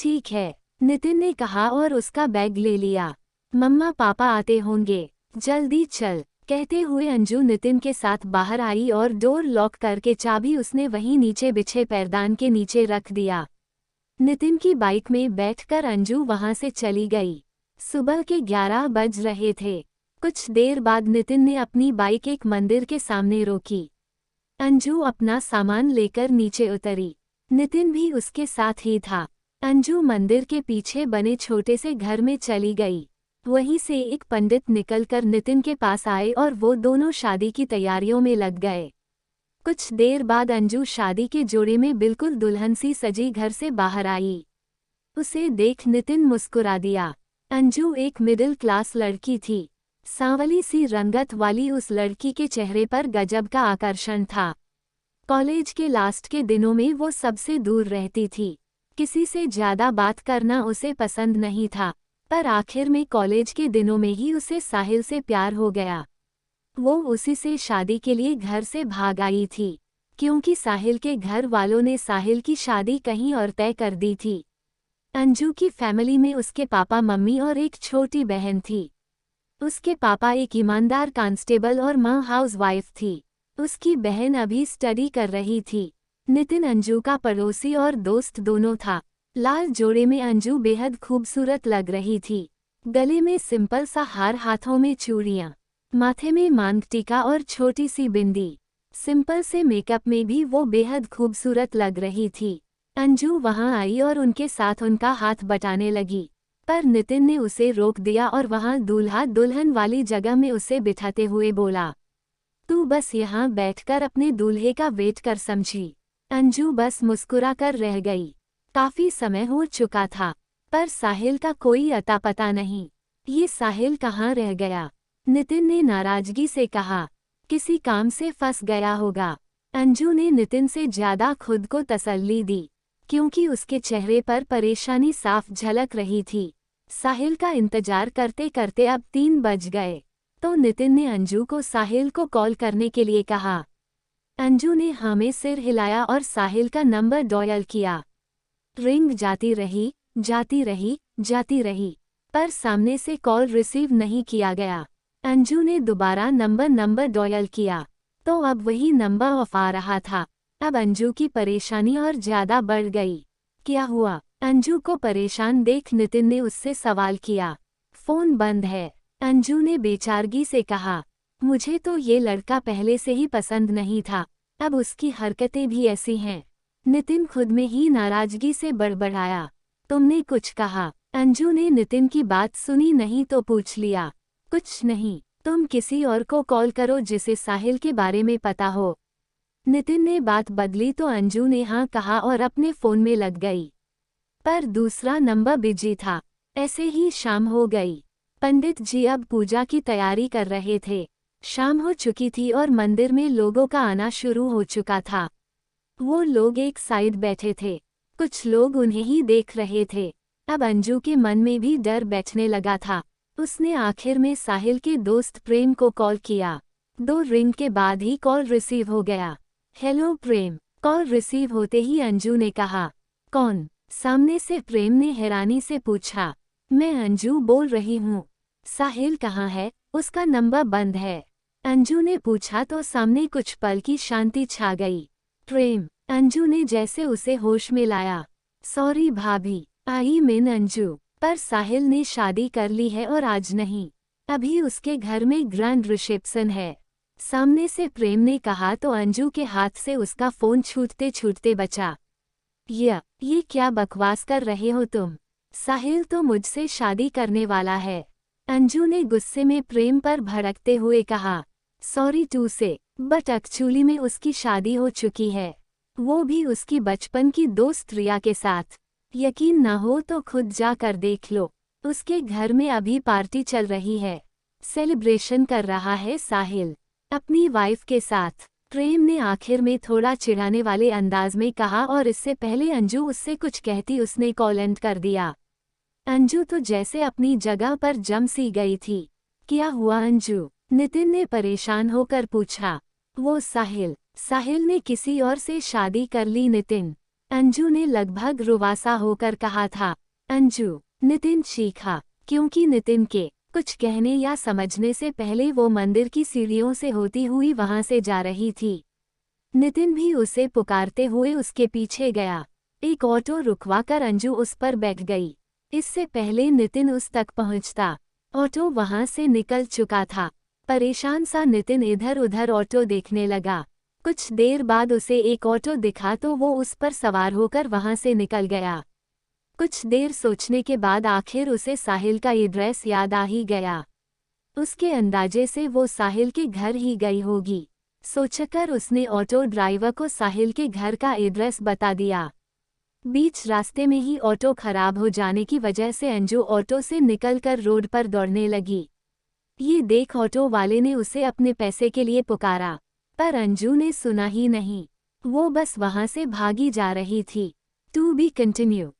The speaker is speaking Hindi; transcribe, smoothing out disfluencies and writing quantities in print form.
ठीक है, नितिन ने कहा और उसका बैग ले लिया। मम्मा पापा आते होंगे, जल्दी चल, कहते हुए अंजू नितिन के साथ बाहर आई और डोर लॉक करके चाबी उसने वहीं नीचे बिछे पैरदान के नीचे रख दिया। नितिन की बाइक में बैठकर अंजू वहां से चली गई। सुबह के 11 बज रहे थे। कुछ देर बाद नितिन ने अपनी बाइक एक मंदिर के सामने रोकी। अंजू अपना सामान लेकर नीचे उतरी। नितिन भी उसके साथ ही था। अंजू मंदिर के पीछे बने छोटे से घर में चली गई। वहीं से एक पंडित निकलकर नितिन के पास आए और वो दोनों शादी की तैयारियों में लग गए। कुछ देर बाद अंजू शादी के जोड़े में बिल्कुल दुल्हन सी सजी घर से बाहर आई। उसे देख नितिन मुस्कुरा दिया। अंजू एक मिडिल क्लास लड़की थी। सांवली सी रंगत वाली उस लड़की के चेहरे पर गजब का आकर्षण था। कॉलेज के लास्ट के दिनों में वो सबसे दूर रहती थी। किसी से ज्यादा बात करना उसे पसंद नहीं था, पर आखिर में कॉलेज के दिनों में ही उसे साहिल से प्यार हो गया। वो उसी से शादी के लिए घर से भाग आई थी, क्योंकि साहिल के घर वालों ने साहिल की शादी कहीं और तय कर दी थी। अंजू की फैमिली में उसके पापा मम्मी और एक छोटी बहन थी। उसके पापा एक ईमानदार कांस्टेबल और माँ हाउसवाइफ थी। उसकी बहन अभी स्टडी कर रही थी। नितिन अंजू का पड़ोसी और दोस्त दोनों था। लाल जोड़े में अंजू बेहद खूबसूरत लग रही थी। गले में सिंपल सा हार, हाथों में चूड़ियाँ, माथे में मांग टीका और छोटी सी बिंदी। सिंपल से मेकअप में भी वो बेहद खूबसूरत लग रही थी। अंजू वहां आई और उनके साथ उनका हाथ बटाने लगी, पर नितिन ने उसे रोक दिया और वहां दूल्हा दुल्हन वाली जगह में उसे बिठाते हुए बोला, तू बस यहाँ बैठकर अपने दूल्हे का वेट कर समझी। अंजू बस मुस्कुरा कर रह गई। काफी समय हो चुका था, पर साहिल का कोई अता पता नहीं। ये साहिल कहाँ रह गया? नितिन ने नाराजगी से कहा, किसी काम से फंस गया होगा। अंजू ने नितिन से ज्यादा खुद को तसल्ली दी, क्योंकि उसके चेहरे पर परेशानी साफ झलक रही थी। साहिल का इंतजार करते करते अब 3 बज गए, तो नितिन ने अंजू को साहिल को कॉल करने के लिए कहा। अंजू ने हाँ में सिर हिलाया और साहिल का नंबर डायल किया। रिंग जाती रही, जाती रही, जाती रही, पर सामने से कॉल रिसीव नहीं किया गया। अंजू ने दोबारा नंबर डायल किया, तो अब वही नंबर ऑफ आ रहा था। अब अंजू की परेशानी और ज्यादा बढ़ गई। क्या हुआ? अंजू को परेशान देख नितिन ने उससे सवाल किया। फोन बंद है, अंजू ने बेचारगी से कहा। मुझे तो ये लड़का पहले से ही पसंद नहीं था, अब उसकी हरकतें भी ऐसी हैं। नितिन खुद में ही नाराजगी से बड़बड़ाया। तुमने कुछ कहा? अंजू ने नितिन की बात सुनी नहीं तो पूछ लिया। कुछ नहीं, तुम किसी और को कॉल करो जिसे साहिल के बारे में पता हो। नितिन ने बात बदली तो अंजू ने हाँ कहा और अपने फोन में लग गई, पर दूसरा नंबर बिजी था। ऐसे ही शाम हो गई। पंडित जी अब पूजा की तैयारी कर रहे थे। शाम हो चुकी थी और मंदिर में लोगों का आना शुरू हो चुका था। वो लोग एक साइड बैठे थे, कुछ लोग उन्हें ही देख रहे थे। अब अंजू के मन में भी डर बैठने लगा था। उसने आखिर में साहिल के दोस्त प्रेम को कॉल किया। 2 रिंग के बाद ही कॉल रिसीव हो गया। हेलो प्रेम। कॉल रिसीव होते ही अंजू ने कहा, कौन? सामने से प्रेम ने हैरानी से पूछा। मैं अंजू बोल रही हूँ। साहिल कहाँ है? उसका नंबर बंद है, अंजू ने पूछा तो सामने कुछ पल की शांति छा गई। प्रेम, अंजू ने जैसे उसे होश में लाया। सॉरी भाभी, आई मीन अंजू, पर साहिल ने शादी कर ली है और आज नहीं, अभी उसके घर में ग्रैंड रिसेप्शन है, सामने से प्रेम ने कहा तो अंजू के हाथ से उसका फोन छूटते छूटते बचा। ये क्या बकवास कर रहे हो तुम? साहिल तो मुझसे शादी करने वाला है, अंजू ने गुस्से में प्रेम पर भड़कते हुए कहा। सॉरी टू से, बट एक्चुअली में उसकी शादी हो चुकी है, वो भी उसकी बचपन की दोस्त रिया के साथ। यकीन ना हो तो खुद जाकर देख लो, उसके घर में अभी पार्टी चल रही है, सेलिब्रेशन कर रहा है साहिल अपनी वाइफ के साथ। प्रेम ने आखिर में थोड़ा चिढ़ाने वाले अंदाज में कहा और इससे पहले अंजू उससे कुछ कहती उसने कॉल एंड कर दिया। अंजू तो जैसे अपनी जगह पर जम सी गई थी। क्या हुआ अंजू? नितिन ने परेशान होकर पूछा। वो साहिल ने किसी और से शादी कर ली नितिन। अंजू ने लगभग रुवासा होकर कहा था। अंजू, नितिन चीखा, क्योंकि नितिन के कुछ कहने या समझने से पहले वो मंदिर की सीढ़ियों से होती हुई वहां से जा रही थी। नितिन भी उसे पुकारते हुए उसके पीछे गया। एक ऑटो रुकवाकर अंजू उस पर बैठ गई। इससे पहले नितिन उस तक पहुंचता, ऑटो वहां से निकल चुका था। परेशान सा नितिन इधर उधर ऑटो देखने लगा। कुछ देर बाद उसे एक ऑटो दिखा तो वो उस पर सवार होकर वहां से निकल गया। कुछ देर सोचने के बाद आखिर उसे साहिल का एड्रेस याद आ ही गया। उसके अंदाजे से वो साहिल के घर ही गई होगी। सोचकर उसने ऑटो ड्राइवर को साहिल के घर का एड्रेस बता दिया। बीच रास्ते में ही ऑटो खराब हो जाने की वजह से अंजू ऑटो से निकलकर रोड पर दौड़ने लगी। ये देख ऑटो वाले ने उसे अपने पैसे के लिए पुकारा, पर अंजू ने सुना ही नहीं। वो बस वहां से भागी जा रही थी। To be continue.